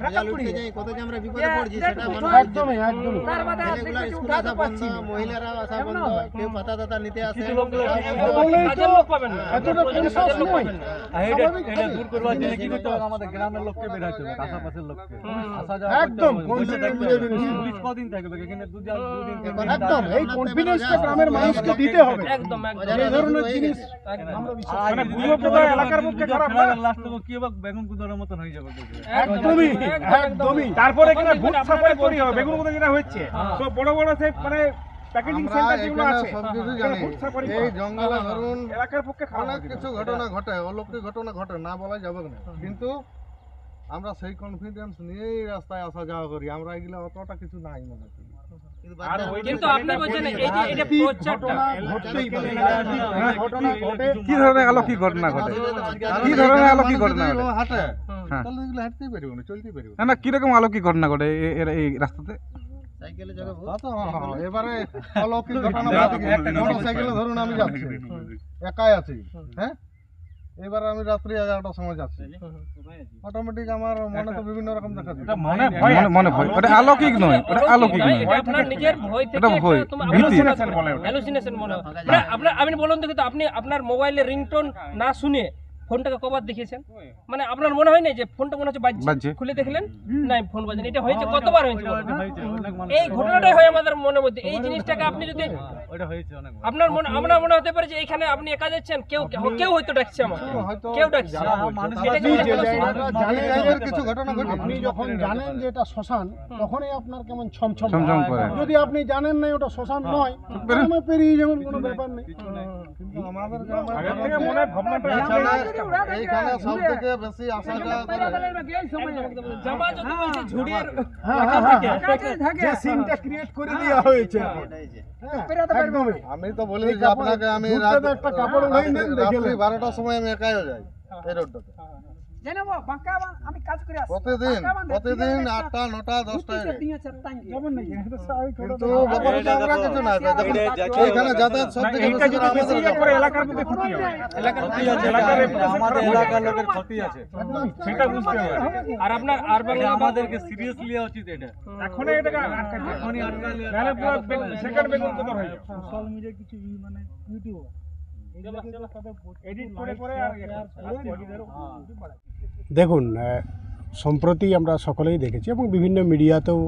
Result উঠে যায়, কত যে আমরা বিপদে পড়ছি সেটা মানুষ একদমই একদমই ছেলেগুলার স্কুল আসা বন্ধ, মহিলারা আসা বন্ধ, কেউ পাতা টাতা নিতে আসে এতটা পরিশ্রম নয়। এটা দূর করবার জন্য কি করতে হবে? আমাদের গ্রামের লোককে বেরাতে হবে, আশেপাশের লোককে আসা যাওয়া একদম বসে থাকতে হবে। পুলিশ কদিন থাকবে এখানে? দুদিন একদম এই কনফিডেন্সটা গ্রামের মানুষকে দিতে হবে। একদম এই ধরনের জিনিস আমরা বিশ্বাস করি। এলাকার পক্ষে খারাপ না, লাস্টে কি হবে? বেগুন কুদরের মতন হয়ে যাবে। একদমই একদমই। তারপরে কিনা ভূত সাফারি তৈরি হবে। বেগুন কোথায় যেটা হচ্ছে সব বড় বড় সে মানে প্যাকেজিং সেন্টার যেগুলো আছে সবকিছু জানি। এই জঙ্গলে ধরুন এলাকার পক্ষে অনেক কিছু ঘটনা ঘটে, অলৌকিক ঘটনা ঘটে, না বলা যাবে না, কিন্তু আমরা সেই কনফিডেন্স নিয়েই রাস্তায় আসা যাওয়া করি। আমরা এগুলো অতটা কিছু নাই মনে করি। কিন্তু আপনি বলছেন এই যে এটা প্রচারটা ঘটতেই পারে। ঘটনা ঘটে কি ধরনের অলৌকিক ঘটনা ঘটে? কি ধরনের অলৌকিক ঘটনা ঘটে? হাঁটে হ্যাঁ। তাহলে এগুলো হাঁটতেই পারিব না, চলতেই পারিব না না, কিরকম অলৌকিক ঘটনা ঘটে এই রাস্তাতে? সাইকেলে জগা ভূত। তা তো হ্যাঁ, এবারে অলৌকিক ঘটনা মোটরসাইকেলে ধরুন আমি যাচ্ছি, একাই আছি, হ্যাঁ, এবারে আমি রাত্রি 11টার সময় যাচ্ছি, অটোমেটিক আমার মনে তো বিভিন্ন রকম দেখা যায়। মনে ভয় মনে ভয়, ওটা অলৌকিক নয়, ওটা অলৌকিক নয়, এটা আপনার নিজের ভয় থেকে এটা ভয়, একটা তোমার ভীতি। হ্যালুসিনেশন মনে হয়। আপনার আপনি বলুন তো, কিন্তু আপনি আপনার মোবাইলে রিংটোন না শুনে ফোনটাকে কবার দেখেছেন? মানে আপনার মনে হয় না যে ফোনটা মনে হচ্ছে বাজছে। বাজছে, খুলে দেখলেন না ফোন বাজছে? এটা হয়েছে কতবার হয়েছে? এই ঘটনাটাই হয় আমাদের মনের মধ্যে। এই জিনিসটাকে আপনি যদি আপনার মনে আমরা মনে হতে পারে যে এখানে আপনি একা যাচ্ছেন, কেউ কেউ হয়তো ডাকছে আমাকে, কেউ ডাকছে। এটা কি জানেন কিছু ঘটনা ঘটে? আপনি যখন জানেন যে এটা শ্মশান, তখনই আপনার কেমন ছমছম ছমছম করে। যদি আপনি জানেন না ওটা শ্মশান নয়, তাহলে পেরিয়ে যাবেন, কোনো ব্যাপার নেই। কিন্তু আমাদের গ্রামে আগের থেকে মনে হয় ভাবনাটা এইখানে সব থেকে বেশি আসা যাওয়া করে। জামা যদি বলছে ঝুড়ির যে সিনটা ক্রিয়েট করে দেওয়া হয়েছে, একদমই। আমি তো বলি যে আপনাকে আমি ঘুরতে একটা কাপড় উঠাই নেন, দেখে রাত্রি নেন। 12টার সময় আমি একাই যাই এই রোডটাতে প্রতিদিন 8টা 9টা 10টায় যাবেন নাকি? এটা স্বাভাবিক কথা। কিন্তু ব্যাপার হচ্ছে আমরা কিছু না, এখানে যাতায়াত সব থেকে এইটা বেশি যদি করে বেশি আমাদের করে এলাকার মধ্যে ক্ষতি হবে। এলাকার এলাকার আমাদের এলাকার লোকের ক্ষতি আছে, সেটা বুঝতে হবে। আর আপনার আর বাংলা আমাদেরকে সিরিয়াসলি নেওয়া উচিত। এটা এখন এটাকে আটকাতে হবে। এখনই আটকালে নাহলে পুরো সেকেন্ড বেগুন কোথায় হয়ে যাবে। সোশ্যাল মিডিয়া কিছু মানে ইউটিউব এডিট করে করে আর দেখুন, সম্প্রতি আমরা সকলেই দেখেছি এবং বিভিন্ন মিডিয়াতেও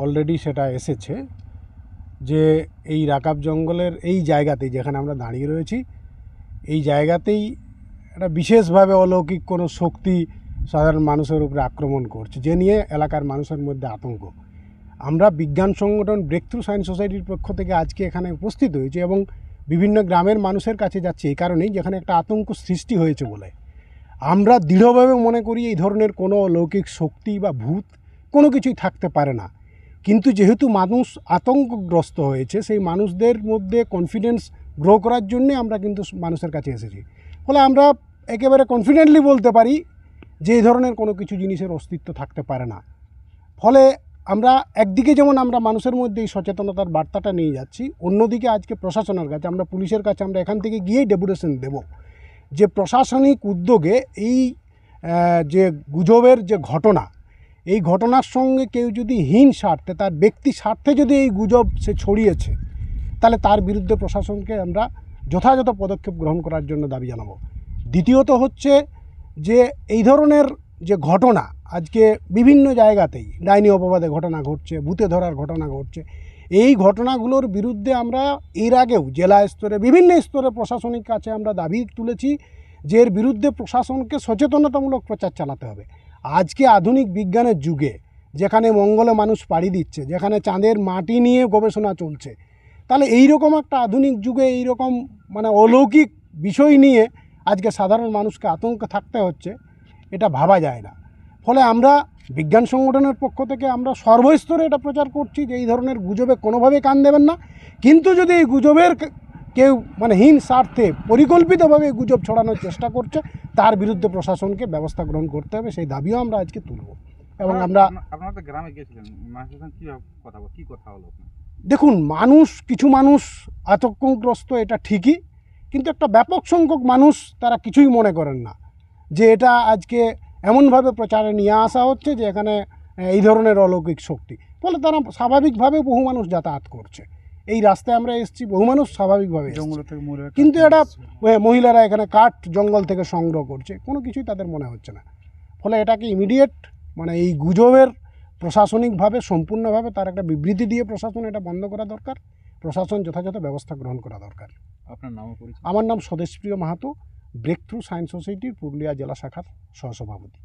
অলরেডি সেটা এসেছে যে এই রাকাব জঙ্গলের এই জায়গাতেই, যেখানে আমরা দাঁড়িয়ে রয়েছি, এই জায়গাতেই একটা বিশেষভাবে অলৌকিক কোনো শক্তি সাধারণ মানুষের উপরে আক্রমণ করছে, যে নিয়ে এলাকার মানুষের মধ্যে আতঙ্ক। আমরা বিজ্ঞান সংগঠন ব্রেক থ্রু সায়েন্স সোসাইটির পক্ষ থেকে আজকে এখানে উপস্থিত হয়েছি এবং বিভিন্ন গ্রামের মানুষের কাছে যাচ্ছে এই কারণেই, যেখানে একটা আতঙ্ক সৃষ্টি হয়েছে বলে আমরা দৃঢ়ভাবে মনে করি এই ধরনের কোনো অলৌকিক শক্তি বা ভূত কোনো কিছুই থাকতে পারে না। কিন্তু যেহেতু মানুষ আতঙ্কগ্রস্ত হয়েছে, সেই মানুষদের মধ্যে কনফিডেন্স গ্রো করার জন্যে আমরা কিন্তু মানুষের কাছে এসেছি। ফলে আমরা একেবারে কনফিডেন্টলি বলতে পারি যে এই ধরনের কোনো কিছু জিনিসের অস্তিত্ব থাকতে পারে না। ফলে আমরা একদিকে যেমন আমরা মানুষের মধ্যে এই সচেতনতার বার্তাটা নিয়ে যাচ্ছি, অন্যদিকে আজকে প্রশাসনের কাছে, আমরা পুলিশের কাছে আমরা এখান থেকে গিয়েই ডেপুটেশন দেব যে প্রশাসনিক উদ্যোগে এই যে গুজবের যে ঘটনা, এই ঘটনার সঙ্গে কেউ যদি হীন স্বার্থে, তার ব্যক্তি স্বার্থে যদি এই গুজব সে ছড়িয়েছে, তাহলে তার বিরুদ্ধে প্রশাসনকে আমরা যথাযথ পদক্ষেপ গ্রহণ করার জন্য দাবি জানাবো। দ্বিতীয়ত হচ্ছে যে এই ধরনের যে ঘটনা আজকে বিভিন্ন জায়গাতেই ডাইনি অপবাদে ঘটনা ঘটছে, ভূতে ধরার ঘটনা ঘটছে, এই ঘটনাগুলোর বিরুদ্ধে আমরা এর আগেও জেলা স্তরে বিভিন্ন স্তরে প্রশাসনিক কাছে আমরা দাবি তুলেছি যে এর বিরুদ্ধে প্রশাসনকে সচেতনতামূলক প্রচার চালাতে হবে। আজকে আধুনিক বিজ্ঞানের যুগে, যেখানে মঙ্গলে মানুষ পাড়ি দিচ্ছে, যেখানে চাঁদের মাটি নিয়ে গবেষণা চলছে, তাহলে এইরকম একটা আধুনিক যুগে এইরকম মানে অলৌকিক বিষয় নিয়ে আজকে সাধারণ মানুষকে আতঙ্কে থাকতে হচ্ছে, এটা ভাবা যায় না। ফলে আমরা বিজ্ঞান সংগঠনের পক্ষ থেকে আমরা সর্বস্তরে এটা প্রচার করছি যে এই ধরনের গুজবে কোনোভাবেই কান দেবেন না। কিন্তু যদি এই গুজবের কেউ মানে হীন স্বার্থে পরিকল্পিতভাবে গুজব ছড়ানোর চেষ্টা করছে, তার বিরুদ্ধে প্রশাসনকে ব্যবস্থা গ্রহণ করতে হবে, সেই দাবিও আমরা আজকে তুলব। এবং আমরা আপনাদের গ্রামে গিয়েছিলেন, কি কথা হলো? দেখুন, কিছু মানুষ আতঙ্কগ্রস্ত, এটা ঠিকই, কিন্তু একটা ব্যাপক সংখ্যক মানুষ তারা কিছুই মনে করেন না যে এটা আজকে এমনভাবে প্রচারে নিয়ে আসা হচ্ছে যে এখানে এই ধরনের অলৌকিক শক্তি, ফলে তারা স্বাভাবিকভাবে বহু মানুষ যাতায়াত করছে। এই রাস্তায় আমরা এসেছি, বহু মানুষ স্বাভাবিকভাবে এসেছে। কিন্তু এটা মহিলারা এখানে কাঠ জঙ্গল থেকে সংগ্রহ করছে, কোনো কিছুই তাদের মনে হচ্ছে না। ফলে এটাকে ইমিডিয়েট মানে এই গুজবের প্রশাসনিকভাবে সম্পূর্ণভাবে তার একটা বিবৃতি দিয়ে প্রশাসন এটা বন্ধ করা দরকার, প্রশাসন যথাযথ ব্যবস্থা গ্রহণ করা দরকার। আপনার নাম পরিচয়? আমার নাম স্বদেশপ্রিয় মাহাতো, ব্রেক থ্রু সায়েন্স সোসাইটির পুরুলিয়া জেলা শাখার সহসভাপতি।